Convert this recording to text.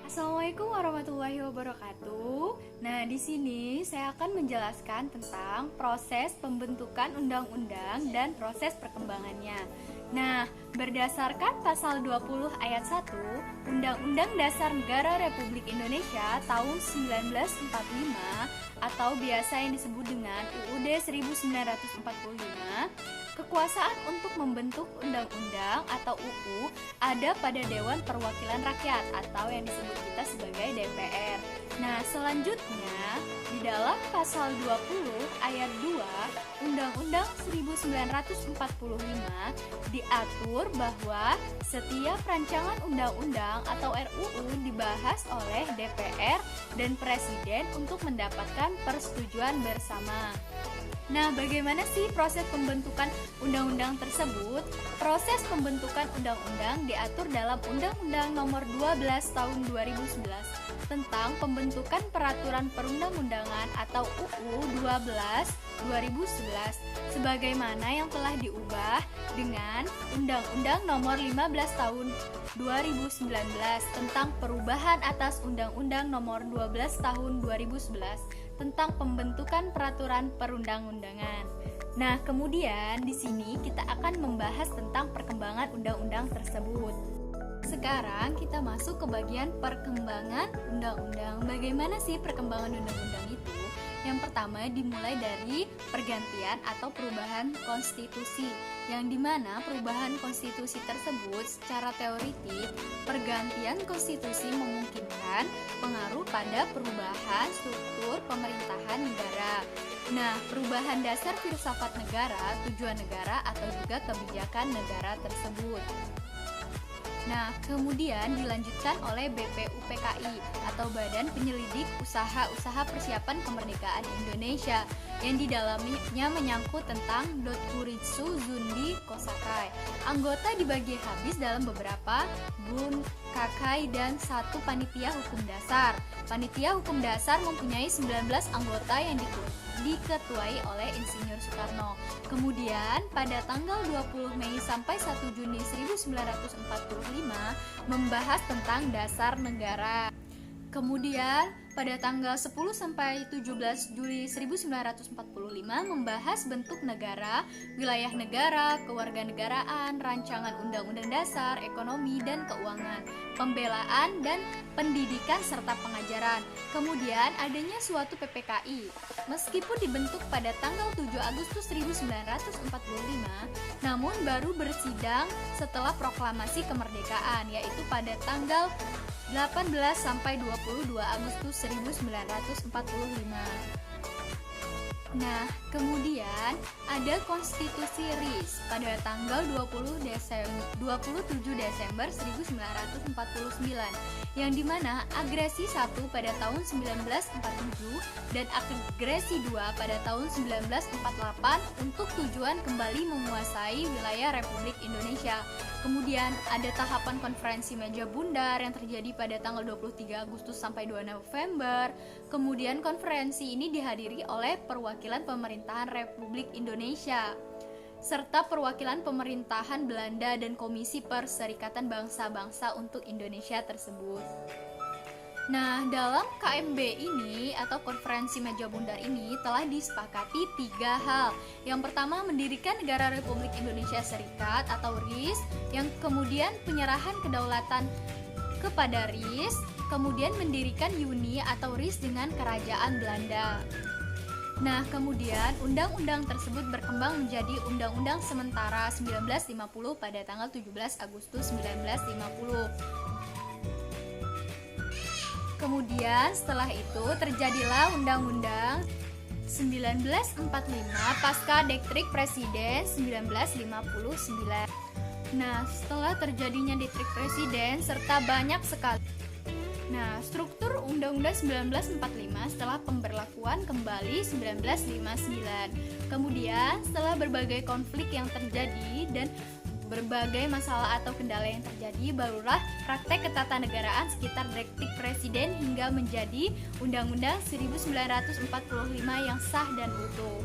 Assalamualaikum warahmatullahi wabarakatuh. Nah, di sini saya akan menjelaskan tentang proses pembentukan undang-undang dan proses perkembangannya. Nah, berdasarkan pasal 20 ayat 1 Undang-Undang Dasar Negara Republik Indonesia tahun 1945 atau biasa yang disebut dengan UUD 1945, kekuasaan untuk membentuk undang-undang atau UU ada pada Dewan Perwakilan Rakyat atau yang disebut kita sebagai DPR. Nah, selanjutnya di dalam pasal 20 ayat 2 Undang-Undang 1945 diatur bahwa setiap rancangan undang-undang atau RUU dibahas oleh DPR dan Presiden untuk mendapatkan persetujuan bersama. Nah, bagaimana sih proses pembentukan undang-undang tersebut? Proses pembentukan undang-undang diatur dalam Undang-Undang Nomor 12 Tahun 2011 tentang pembentukan peraturan perundang-undangan atau UU 12 2011 sebagaimana yang telah diubah dengan Undang-Undang Nomor 15 Tahun 2019 tentang perubahan atas Undang-Undang Nomor 12 Tahun 2011 tentang pembentukan peraturan perundang-undangan. Nah, kemudian di sini kita akan membahas tentang perkembangan undang-undang tersebut. Sekarang kita masuk ke bagian perkembangan undang-undang. Bagaimana sih perkembangan undang-undang itu? Yang pertama dimulai dari pergantian atau perubahan konstitusi, yang dimana perubahan konstitusi tersebut secara teoritik pergantian konstitusi memungkinkan pengaruh pada perubahan struktur pemerintahan negara. Nah, perubahan dasar filsafat negara, tujuan negara atau juga kebijakan negara tersebut. Nah, kemudian dilanjutkan oleh BPUPKI atau Badan Penyelidik Usaha-Usaha Persiapan Kemerdekaan Indonesia yang di dalamnya menyangkut tentang Dotkuritsu Zundi Kosakai. Anggota dibagi habis dalam beberapa bunkakai dan satu panitia hukum dasar. Panitia hukum dasar mempunyai 19 anggota yang diketuai oleh Insinyur Soekarno. Kemudian pada tanggal 20 Mei sampai 1 Juni 1945 membahas tentang dasar negara. Kemudian pada tanggal 10 sampai 17 Juli 1945 membahas bentuk negara, wilayah negara, kewarganegaraan, rancangan undang-undang dasar, ekonomi dan keuangan, pembelaan dan pendidikan serta pengajaran. Kemudian adanya suatu PPKI. Meskipun dibentuk pada tanggal 7 Agustus 1945, namun baru bersidang setelah proklamasi kemerdekaan, yaitu pada tanggal 18 sampai 22 Agustus 1945. Nah, kemudian ada Konstitusi RIS pada tanggal 27 Desember 1949 yang dimana agresi 1 pada tahun 1947 dan agresi 2 pada tahun 1948 untuk tujuan kembali menguasai wilayah Republik Indonesia. Kemudian ada tahapan konferensi meja bundar yang terjadi pada tanggal 23 Agustus sampai 2 November. Kemudian konferensi ini dihadiri oleh perwakilan pemerintahan Republik Indonesia serta perwakilan pemerintahan Belanda dan Komisi Perserikatan Bangsa-Bangsa untuk Indonesia tersebut. Nah, dalam KMB ini atau konferensi meja bundar ini telah disepakati 3 hal. Yang pertama, mendirikan Negara Republik Indonesia Serikat atau RIS, yang kemudian penyerahan kedaulatan kepada RIS, kemudian mendirikan Uni atau RIS dengan Kerajaan Belanda. Nah, kemudian undang-undang tersebut berkembang menjadi Undang-Undang Sementara 1950 pada tanggal 17 Agustus 1950. Kemudian setelah itu terjadilah Undang-Undang 1945 pasca Dekret Presiden 1959. Nah, setelah terjadinya Dekret Presiden serta banyak sekali. Nah, struktur Undang-Undang 1945 setelah pemberlakuan kembali 1959. Kemudian setelah berbagai konflik yang terjadi dan berbagai masalah atau kendala yang terjadi, barulah praktek ketatanegaraan sekitar Dekret Presiden hingga menjadi Undang-Undang 1945 yang sah dan utuh.